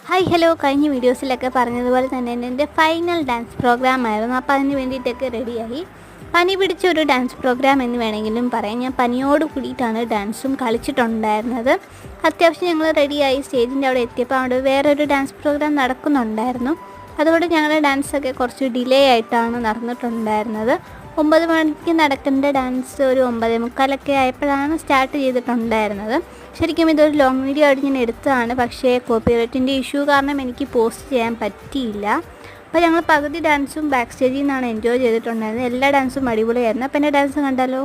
Hi hello, കഴിഞ്ഞ വീഡിയോസിലൊക്കെ പറഞ്ഞതുപോലെ തന്നെ എൻ്റെ ഫൈനൽ ഡാൻസ് പ്രോഗ്രാം ആയിരുന്നു. അപ്പോൾ അതിന് വേണ്ടിയിട്ടൊക്കെ റെഡിയായി. പനി പിടിച്ചൊരു ഡാൻസ് പ്രോഗ്രാം എന്ന് വേണമെങ്കിലും പറയാം. ഞാൻ പനിയോട് കൂടിയിട്ടാണ് ഡാൻസും കളിച്ചിട്ടുണ്ടായിരുന്നത്. അത്യാവശ്യം ഞങ്ങൾ റെഡിയായി സ്റ്റേജിൻ്റെ അവിടെ എത്തിയപ്പോൾ അവിടെ വേറൊരു ഡാൻസ് പ്രോഗ്രാം നടക്കുന്നുണ്ടായിരുന്നു. അതുകൊണ്ട് ഞങ്ങളുടെ ഡാൻസൊക്കെ കുറച്ച് ഡിലേ ആയിട്ടാണ് നടന്നിട്ടുണ്ടായിരുന്നത്. 9 മണിക്ക് നടക്കേണ്ട ഡാൻസ് ഒരു 9:45 ആയപ്പോഴാണ് സ്റ്റാർട്ട് ചെയ്തിട്ടുണ്ടായിരുന്നത്. ശരിക്കും ഇതൊരു ലോങ് വീഡിയോ ആയിട്ട് ഞാൻ എടുത്തതാണ്, പക്ഷേ കോപ്പിറൈറ്റിൻ്റെ ഇഷ്യൂ കാരണം എനിക്ക് പോസ്റ്റ് ചെയ്യാൻ പറ്റിയില്ല. അപ്പോൾ ഞങ്ങൾ പകുതി ഡാൻസും ബാക്ക് സ്റ്റേജിൽ നിന്നാണ് എൻജോയ് ചെയ്തിട്ടുണ്ടായിരുന്നത്. എല്ലാ ഡാൻസും അടിപൊളിയായിരുന്നു. അപ്പോൾ എൻ്റെ ഡാൻസ് കണ്ടാലോ?